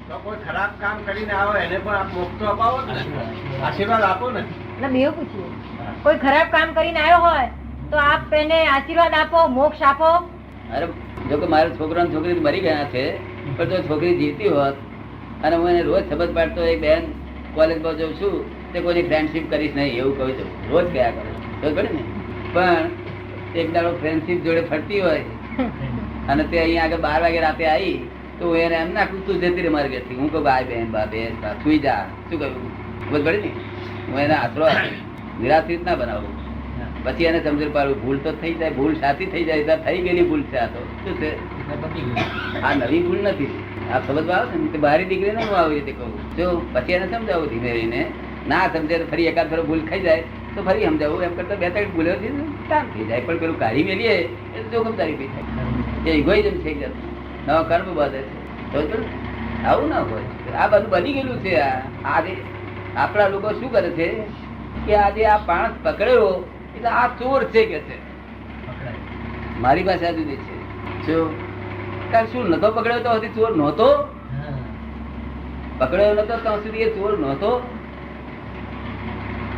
તો કોઈ ખરાબ કામ કરીને આવો એને પણ આપ મોક્ષ તો અપાવો ને, આશીર્વાદ આપો ને. એટલે મેં એવું પૂછ્યું, કોઈ ખરાબ કામ કરીને આવ્યો હોય તો આપ એને આશીર્વાદ આપો, મોક્ષ આપો. અરે જો કે મારા છોકરા અને છોકરી મરી ગયા છે, પણ જો છોકરી જીવતી હોત અને હું એને રોજ શબ્દ પાડતો, એક બેન કોલેજમાં જાઉં છું તે કોઈ ફ્રેન્ડશીપ કરીશ નહીં એવું કહું છું, રોજ કયા કરું ખબર ને. પણ એક દાડો ફ્રેન્ડશીપ જોડે ફરતી હોય અને તે અહીંયા આગળ 12 વાગે રાતે આવી તો હું એને એમ નાખું તું જતી રે મારી ઘરથી. હું કહું બાય બેન બા બેન બા સુઈ જા, શું કહ્યું ખબર પડી ને. હું એને આશરો નિરાશ્રિત ના બનાવું, પછી એને સમજણ પાડવું. ભૂલ તો થઈ જાય, ભૂલ સાચી થઈ જાય, થઈ ગયેલી ભૂલ છે. આ તો શું છે, આ નવી ભૂલ નથી. આ સમજવા આવે ને બહારી દીકરી ને હું આવી રીતે કહું જો, પછી એને સમજાવું ધીમે રહીને. ના સમજે તો ફરી એકાદ ફરો ભૂલ ખાઈ જાય તો ફરી સમજાવું. એમ કરતા 2-3 ભૂલો કામ થઈ જાય, પણ પેલું કાઢી મેલીએ એ જોખમદારી પી થાય. એ ઇગોઇઝમ થઈ જતું, નવા કર્મ બાંધે છે. આવું ના હોય. આ બધું બની ગયેલું છે. આજે આપણા લોકો શું કરે છે કે આજે આ માણસ પકડ્યો એટલે આ ચોર છે કે છે. મારી પાસે આ જુદી છે. શું નતો પકડ્યો તો હજી ચોર નહોતો, પકડ્યો નતો ત્યાં સુધી એ ચોર નહોતો.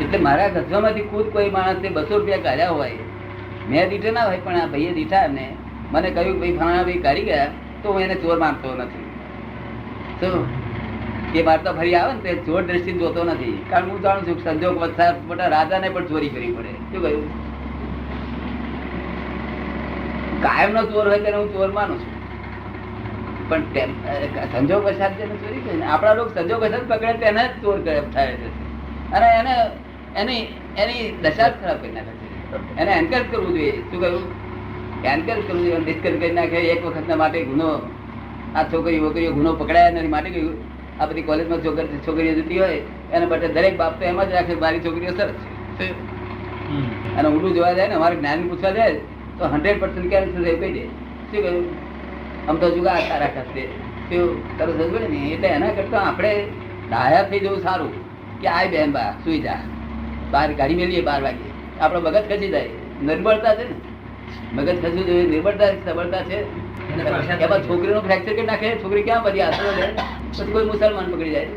એટલે મારા ગજવામાંથી ખુદ કોઈ માણસ 200 રૂપિયા કાઢ્યા હોય, મેં દીઠે ના હોય પણ આ ભાઈએ દીઠા ને મને કહ્યું ભાઈ ફલાણા ભાઈ કાઢી ગયા, તો હું એને ચોર માનતો નથી. તો એ મારતા ફરી આવે ને તો ચોર દ્રષ્ટિ જોતો નથી, કારણ હું જાણું છું સંજોગ વત્સા મોટા રાજાને પણ ચોરી કરવી પડે. શું કહ્યું, કાયમ નો ચોર હોય તેને હું ચોર માનું છું, પણ સંજોગ વસાત જેને ચોરી કરી આપણા લોકો સંજોગ વસાત પકડે તેને જ ચોર થાય છે. અને એને એની દશા ખરાબ કરી નાખે છે. એને એન્કરેજ કરવું જોઈએ. શું કહ્યું, એન્કરેજ કરવું જોઈએ, ડિસ્કસ કરી નાખે. એક વખત માટે ગુનો, આ છોકરીઓ ગુનો પકડાયા નથી માટે કહ્યું આ બધી કોલેજમાં છોકરીઓ જતી હોય એને બદલે દરેક બાપ તો એમ જ રાખે મારી છોકરીઓ સરસ છે. અને ઊંડું જોવા જાય ને અમારે જ્ઞાન પૂછવા જાય તો 100% કેન્સર એવું કહી દે. શું કહ્યું, આમ તો જુગા સારા ખાતે સરસ ને. એટલે એના કરતા આપણે ડાયા થઈ જવું સારું કે આય બેન બા સુઈ જા, બહાર ગાડી મેલીએ 12 વાગે. આપણો મગજ ખસી જાય. નિર્બળતા છે ને, મગજ ખસવું જોઈએ. નિર્બળતા સબળતા છે. એમાં છોકરીનો ફ્રેક્ચર કરી નાખે, છોકરી ક્યાં બધી આશરો લે, પછી કોઈ મુસલમાન પકડી જાય.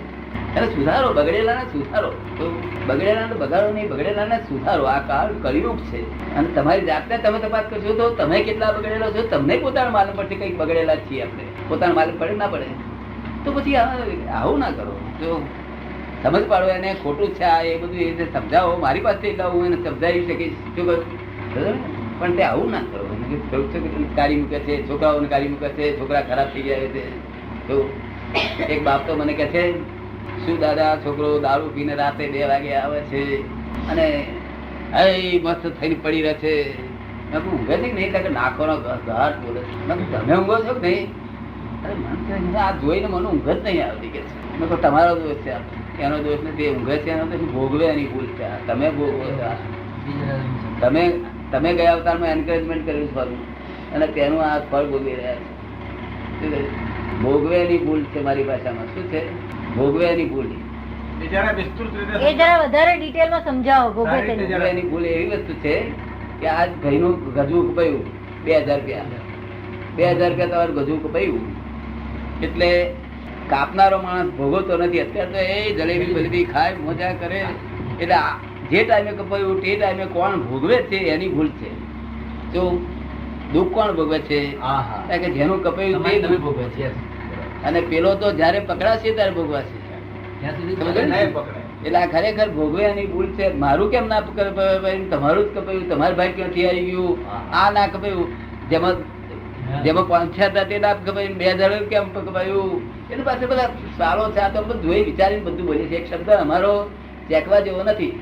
એને સુધારો, બગડેલા ને સુધારો. તો બગડેલા ને બગાડો નહીં, બગડેલા ને સુધારો. આ કાળ કળિયુગ છે. અને તમારી જાતને તમે તપાસ કરશો તો તમે કેટલા બગડેલા છો તમને પોતાના માલમ પરથી કઈક બગડેલા છીએ. આપણે પોતાના માલમ પડે ના પડે તો પછી આવું ના કરો. જો સમજ પાડો એને ખોટું છે આ, એ બધું એ રીતે સમજાવો. મારી પાસે એટલા હું એને સમજાવી શકીશ. શું કહ્યું, પણ તે આવું ના કરો. કાઢી મૂકે છે, છોકરાઓને કાઢી મૂકે છે, છોકરા ખરાબ થઈ જાય છે. તો એક બાપ તો મને કહે છે શું દાદા છોકરો દારૂ પીને રાતે 2 વાગે આવે છે અને મસ્ત થઈને પડી રહે છે. ઊંઘે છે નહીં, નાખોનો ઘાટ બોલે છે. તમે ઊંઘો છો કે નહીં? અરે મને આ જોઈને મને ઊંઘ જ નહીં આવતી કે છે. તમારો દોષ છે, એનો દોષ નથી. ઊંઘે છે એનો તો ભોગવે એની ભૂલ છે. તમે ભોગવો છો. તમે ગયા અવતારમાં એન્કરેજમેન્ટ કર્યું ફરું અને તેનું આ ફળ ભોગવી રહ્યા છે. ભોગવેની ભૂલ છે મારી ભાષામાં. શું છે, ભોગવેની ભૂલ. એ જરા વધારે ડિટેલમાં સમજાવો. ભોગવેની ભૂલ એવી વસ્તુ છે કે આજ ભાઈનું ગજવું કપાયું 2000 રૂપિયા. 2000 રૂપિયા તમારું ગજવું કપાયું એટલે કાપનારો માણસ ભોગવતો નથી. અત્યારે તો એ જલેબી બલેબી ખાય મજા કરે. એટલે જે ટાઈમે કપાયું તે ટાઈમે કોણ ભોગવે છે એની ભૂલ છે. જો દુઃખ કોણ ભોગવે છે કે જેનું કપાયું તે દુઃખ ભોગવે છે. અને પેલો તો જયારે પકડાશે ત્યારે ભોગવાશે. એટલે આ ખરેખર ભોગવે એની ભૂલ છે. મારું કેમ ના કપાયું, તમારું જ કપાયું, તમારા ભાઈ ક્યાંથી આવી ગયું, આ ના કપાયું. જેમાં 5-6 હતા તે ના કપાયું, 2000 કેમ કપાયું. એની પાસે બધા સારો છે. આ તો જોઈ વિચારીને બધું બોલે છે. એક શબ્દ અમારો ચેકવા જેવો નથી.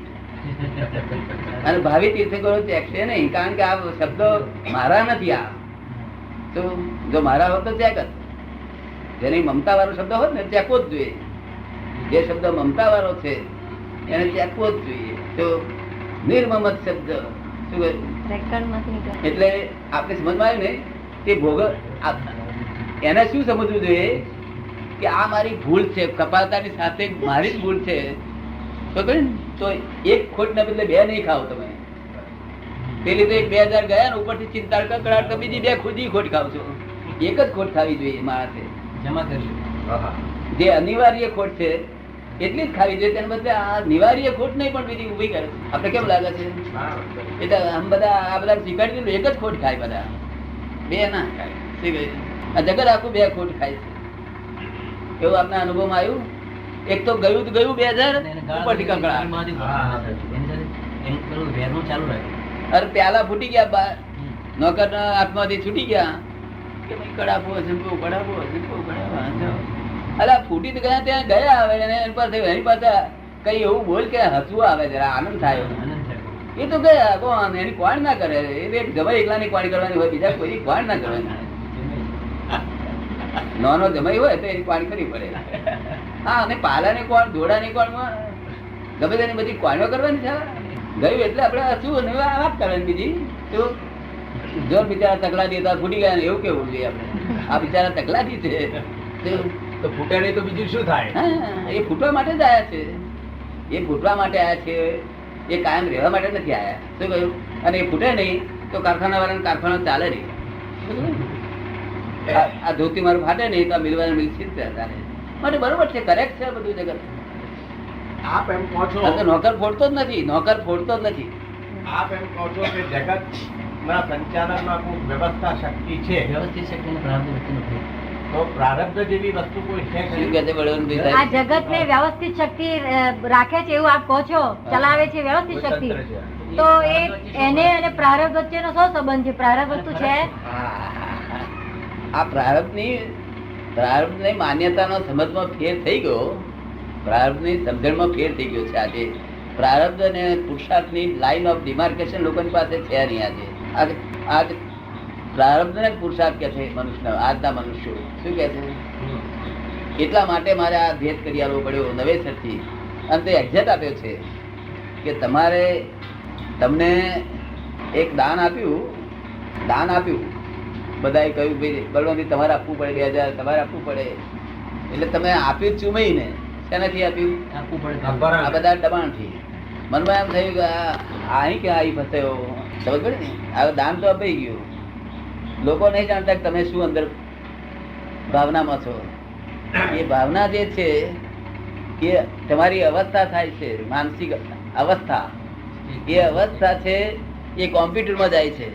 અને ભાવિ તીર્થંકરો ચેકશે નહીં, કારણ કે આ શબ્દો મારા નથી. આ તો જો મારા હોત તો ચેક જ. જેની મમતા વાળો શબ્દ હોત ને ચેકવો જ જોઈએ. જે શબ્દ મમતા વાળો છે એને ચેકવો જ જોઈએ. તો નિર્મમત શબ્દ શું એટલે આપણે સમજમાં આવ્યું ને કે ભોગ. એને શું સમજવું જોઈએ કે આ મારી ભૂલ છે, કપાતાની સાથે મારી જ ભૂલ છે. તો એક ખોટ ના બદલે 2 નહીં ખાવ તમે. પેલી તો 2000 ગયા ને ઉપરથી ચિંતા કકડાટ તો બીજી 2 ખુદી ખોટ ખાવ છો. એક જ ખોટ ખાવી જોઈએ માણસે. જમા કરવી. જે અનિવાર્ય ખોટ છે એટલી જ ખાવી જોઈએ, તેને બદલે આ નિવાર્ય ખોટ નહીં પણ બીજી ઉભી કરે. આપણે કેમ લાગે છે? એટલે આમ બધા આ બધા શીખવાડી દીધું, એક જ ખોટ ખાય બધા, બે ના ખાય. શું કહે? આ જગત આખું બે ખોટ ખાય છે. એવું આપના અનુભવમાં આવ્યું? એક તો ગયું 2000 ઉપરથી કંકડા, અરે પ્યાલા ફૂટી ગયા, નોકર હાથમાંથી છૂટી ગયા કે ભાઈ કડાપો અલા ફૂટી તો ગયા, ત્યાં ગયા આવે એની પાસે કઈ એવું બોલ કે હસવું આવે, જરા આનંદ થાય. એ તો ગયા કોણ, એની કોણ ના કરે, એ જમાઈ એકલા ની કોણ કરવાની હોય, બીજા કોઈ કોણ ના કરવાની. નાનો જમાઈ હોય તો એની કોણ કરવી પડે. હા, અને પાલા ની કોણ, જોડા ની કોણ, ગમે તેની બધી કોણો કરવાની છે. ગયું એટલે આપડે શું વાત કરવાની બીજી. તો જો બિચારા તકલાદી હતા ફૂટી ગયા, એવું કેવું જોઈએ આપણે? આ બિચારા તકલાદી છે તો ફૂટે નહીં તો બીજું શું થાય? એ ફૂટવા માટે જ આયા છે, એ ફૂટવા માટે આયા છે, એ કાયમ રહેવા માટે નથી આયા. શું કહ્યું? અને એ ફૂટે નહીં તો કારખાના વાળાને કારખાનો ચાલે નહીં. આ ધોતી મારું ફાટે નહીં તો આ મિલવાના મિલ છે ચાલે માટે બરોબર છે, કરેક્ટ છે બધું જગત. આપ એમ કહો છો, નોકર ફોડતો જ નથી, નોકર ફોડતો જ નથી. આપ એમ કહો છો કે જગત ના સંચાલનમાં કોઈ વ્યવસ્થા શક્તિ છે, વ્યવસ્થિત શક્તિ ને પ્રારબ્ધ વચ્ચે નથી. તો પ્રારબ્ધ જેવી વસ્તુ કોઈ છે શું ખરી? કહે છે બળવંતભાઈ આ સાહેબ? જગત ને વ્યવસ્થિત શક્તિ રાખે છે એવું આપ કહો છો, ચલાવે છે વ્યવસ્થિત કોઈ શક્તિ. તંત્ર છે? તો એ એને અને પ્રારબ્ધ વચ્ચેનો શું સંબંધ છે? પ્રારબ્ધ વસ્તુ છે. આ પ્રારબ્ધની માન્યતાનો સમજમાં ફેર થઈ ગયો, પ્રારબ્ધની સમજણમાં ફેર થઈ ગયો છે. આજે પ્રારબ્ધ અને પુરુષાર્થની લાઈન ઓફ ડિમાર્કેશન લોકોની પાસે છે નહીં. આજ પ્રારબ્ધ ને પુરુષાર્થ કે છે મનુષ્ય, આજના મનુષ્યો શું કે છે? એટલા માટે મારે આ ભેદ કરી આવવો પડ્યો નવેસરથી. અને તે એક્ઝેક્ટ આપ્યો છે કે તમને એક દાન આપ્યું, બધાએ કહ્યું ભાઈ બળવંતજી તમારે આપવું પડે, 2000 તમારે આપવું પડે. એટલે તમે આપ્યું ચૂમાઈને, શેનાથી આપ્યું? આપવું પડે. આ બધા દબાણથી. મનમાં એમ થયું કે અહીં ક્યાં આવી ફસાયો, ખબર પડે ને? આ દાન તો અપાઈ ગયું. લોકો નહીં જાણતા કે તમે શું અંદર ભાવનામાં છો. એ ભાવના જે છે એ તમારી અવસ્થા થાય છે, માનસિક અવસ્થા. એ અવસ્થા છે એ કોમ્પ્યુટરમાં જાય છે,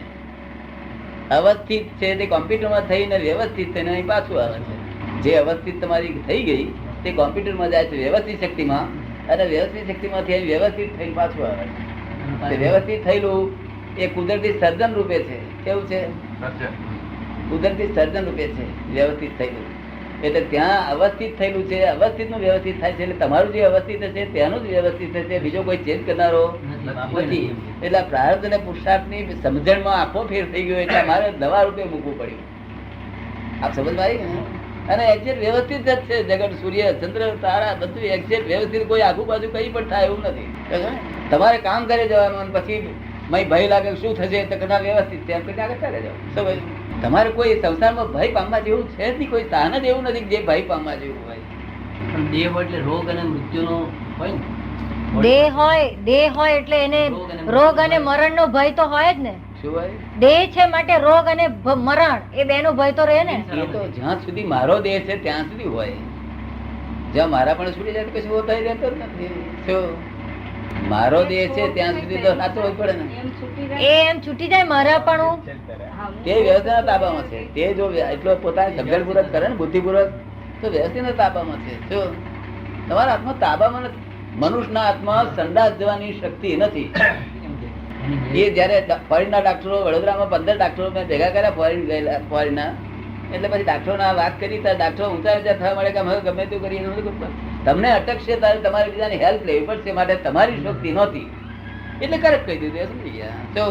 અવસ્થિત છે તે કોમ્પ્યુટરમાં થઈને વ્યવસ્થિત થઈને અહીં પાછું આવે છે. જે અવસ્થિત તમારી થઈ ગઈ તે કોમ્પ્યુટરમાં જાય છે વ્યવસ્થિત શક્તિમાં, અને વ્યવસ્થિત શક્તિમાંથી અહીં વ્યવસ્થિત થઈને પાછું આવે છે. વ્યવસ્થિત થયેલું એ કુદરતી સર્જન રૂપે છે. કેવું છે? કુદરતી સર્જન રૂપે છે વ્યવસ્થિત થયેલું. એટલે ત્યાં અવસ્થિત થયેલું છે, અવસ્થિત નું વ્યવસ્થિત થાય છે. એટલે તમારું જે અવસ્થિત છે તેનું જ વ્યવસ્થિત થશે, બીજો કોઈ ચેન્જ કરનારો નથી. એટલે પ્રારબ્ધ અને પુરુષાર્થ ની સમજણમાં આખો ફેર થઈ ગયો. એટલે અમારે દવા રૂપે મૂકવું પડ્યું. આપ સમજ આવી ને? અને એક્ઝેક્ટ વ્યવસ્થિત જ છે જગત, સૂર્ય ચંદ્ર તારા બધું એક્ઝેક્ટ વ્યવસ્થિત. કોઈ આજુબાજુ કઈ પણ થાય એવું નથી. તમારે કામ કરે જવાનું, પછી ભય લાગે શું થશે તો કદાચ વ્યવસ્થિત છે એમ કરીને આગળ ચાલે જાવ. શું ભાઈ? તમારે કોઈ સંસારમાં ભય પામવા જેવું છે જ નહીં, કોઈ સ્થાન જ એવું નથી જે ભય પામવા જેવું હોય. પણ દેહ હોય એટલે રોગ અને મૃત્યુનો હોય ને. દેહ હોય એટલે એને રોગ અને મરણ નો ભય તો હોય જ ને. શું હોય? દેહ છે માટે રોગ અને મરણ એ બે નો ભય તો રહે ને. એ તો જ્યાં સુધી મારો દેહ છે ત્યાં સુધી હોય. જ્યાં મારા પણ છૂટી જાય કશું થઈ રહેતો જ નથી. શું મારો દેહ છે ત્યાં સુધી તો સાચો હોય પડે ને. એ એમ છૂટી જાય મારા પણ તે વ્યવસ્થાના તાબામાં છે. તે જો એટલો પોતાની સમજણપૂર્વક કરે ને બુદ્ધિપૂર્વક તો વ્યવસ્થિતના તાબામાં છે. શું તમારા હાથમાં તાબામાં નથી? મનુષ્યના હાથમાં સંડાસ જવાની શક્તિ નથી. એ જયારે ફોરેનના ડાક્ટરો, વડોદરામાં 15 ડાક્ટરો મેં ભેગા કર્યા ફોરેનના, એટલે પછી ડાક્ટરો ના વાત કરી ત્યારે ડાક્ટરો ઊંચા થવા મળે કે હવે ગમે તે કરીએ, તમને અટકશે ત્યારે તમારે બીજાની હેલ્પ લેવી પડશે, માટે તમારી શક્તિ નહોતી. એટલે કરેક્ટ કહી દીધું. સમજી ગયા? તો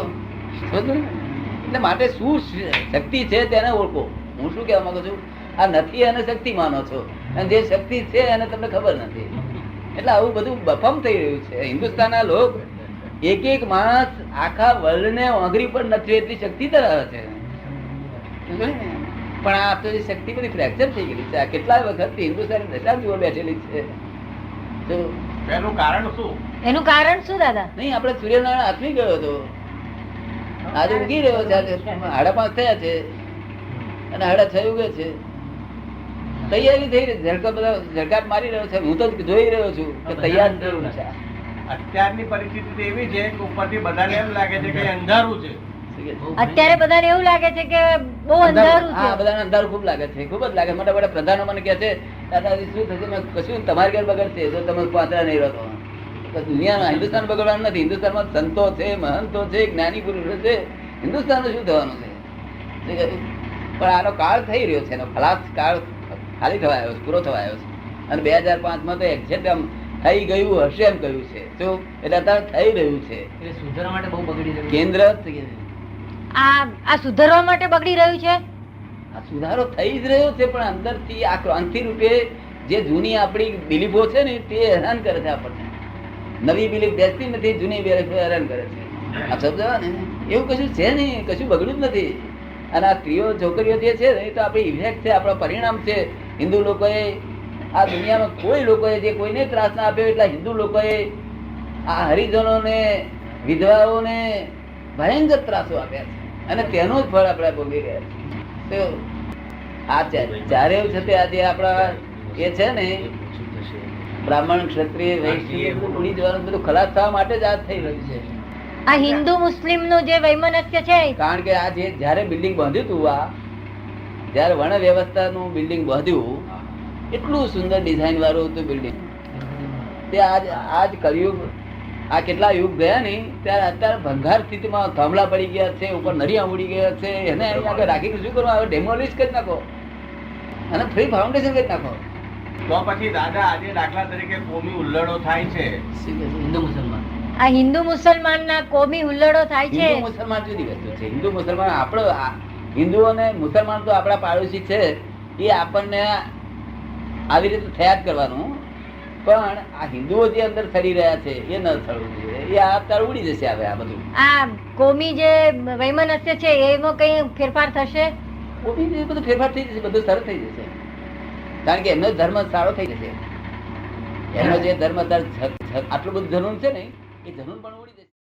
એટલે માટે શું શક્તિ છે તેને ઓળખો. હું શું કહેવા માંગુ છું? આ નથી અને શક્તિ માનો છો, અને જે શક્તિ છે એને તમને ખબર નથી. એટલે આવું બધું બફમ થઈ રહ્યું છે. હિન્દુસ્તાનના લોકો એક માણસ આખા વર્લ્ડ ને આંગળી પર નથી એટલી શક્તિ ધરાવે છે. પણ આ તો શક્તિ બધી ફ્રેક્ચર થઈ ગયેલી છે. કેટલા વખત હિન્દુસ્તાની દશા જુઓ બેઠેલી છે. તો એનું કારણ શું? એનું કારણ શું દાદા? નહીં, આપણે સૂર્યનારાયણ આથમી ગયો હતો, આજે ઉગી રહ્યો છે. 5:30 થયા છે અને 6:30 ઉગે છે. તો તૈયારી થઈ રહી, ઝડકાટ મારી રહ્યો છે. હું તો જોઈ રહ્યો છું કે તૈયાર થયું છે. અત્યારની પરિસ્થિતિ તો એવી છે કે ઉપરથી બધાને એમ લાગે છે કે અંધારું છે. અત્યારે બધાને એવું લાગે છે કે બહુ અંધારું છે. હા, બધાને અંધારું ખૂબ લાગે છે, ખૂબ જ લાગે. મોટા મોટા પ્રધાનો મને કહે છે, દાદાજી શું થશે? મેં કશું તમારે ઘેર બગડશે જો તમે પાતળા નહીં રહો તો. દુનિયામાં હિન્દુસ્તાન બગડવાનું નથી. હિન્દુસ્તાનમાં સંતો છે, મહંતો છે, જ્ઞાની પુરુષો છે. હિન્દુસ્તાનનું શું થવાનું છે? પણ આનો કાળ થઈ રહ્યો છે, એનો ખલાસ કાળ ખાલી થવા આવ્યો છે, પૂરો થવા આવ્યો છે. અને 2005 તો એક્ઝેક્ટ આમ થઈ ગયું હશે એમ કહ્યું છે. શું એટલે અત્યારે થઈ રહ્યું છે. એટલે સુધારવા માટે બહુ બગડી રહ્યું છે. કેન્દ્ર આ સુધારવા માટે બગડી રહ્યું છે. આ સુધારો થઈ જ રહ્યો છે, પણ અંદરથી આ ક્રાંતિ રૂપે જે જૂની આપણી બિલીફો છે ને તે હેરાન કરે છે આપણને. નવી બિલીફ બેસતી નથી, જૂની બિલીફ હેરાન કરે છે. આ સમજાવા ને એવું કશું છે નહીં, કશું બગડ્યું જ નથી. અને આ સ્ત્રીઓ છોકરીઓ જે છે ને એ તો આપણી ઇફેક્ટ છે, આપણો પરિણામ છે. હિન્દુ લોકોએ આ દુનિયામાં કોઈ લોકોએ જે કોઈને ત્રાસ ના આપ્યો એટલા હિન્દુ લોકોએ આ હરિજનોને, વિધવાઓને ભયંકર ત્રાસો આપ્યા છે. અને તેનું જ ફળ આપણે ભોગવી રહ્યા છીએ. તો આ ચારે છે તે આજે આપણા એ છે ને બ્રાહ્મણ, ક્ષત્રિય, વૈશ્ય બધું ઉડી જવાનું, બધું ખલાસ થવા માટે જ આ થઈ રહ્યું છે. આ હિન્દુ મુસ્લિમ નું જે વૈમનસ્ય છે, કારણ કે આ જે જયારે બિલ્ડિંગ બાંધ્યું હતું, આ જયારે વર્ણ વ્યવસ્થા નું બિલ્ડિંગ બાંધ્યું, એટલું સુંદર ડિઝાઇન વાળું હતું બિલ્ડિંગ. તે આજ કળિયુગ, આ કેટલા યુગ ગયા ને ત્યારે અત્યારે ભંગાર સ્થિતિમાં થાંભલા પડી ગયા છે, ઉપર નરિયા ઉડી ગયા છે. એને અહીંયા આગળ રાખીને શું કરવું? હવે ડેમોલિશ કરી નાખો અને ફ્રી ફાઉન્ડેશન કરી નાખો. તો પછી દાદા આજે દાખલા તરીકે કોમી ઉલ્લડો થાય છે. હિન્દુ મુસલમાન, આ હિન્દુ મુસલમાન ના કોમી હુલ્લડો થાય છે. હિન્દુ મુસલમાન જુદી વસ્તુ છે. હિન્દુ મુસલમાન આપણો હિન્દુ અને મુસલમાન તો આપણા પાડોશી છે, એ આપણને આવી રીતે થયા જ કરવાનું. પણ આ હિન્દુઓ જે અંદર સડી રહ્યા છે એ ન થવું જોઈએ. એ અત્યારે ઉડી જશે. હવે આ બધું આ કોમી જે વૈમનસ્ય છે એમાં કઈ ફેરફાર થશે? બધું ફેરફાર થઈ જશે, બધું સરળ થઈ જશે. કારણ કે એમનો ધર્મ સારો થઈ જશે. એમનો જે ધર્મ આટલું બધું જનૂન છે ને એ જનૂન પણ ઉડી જશે.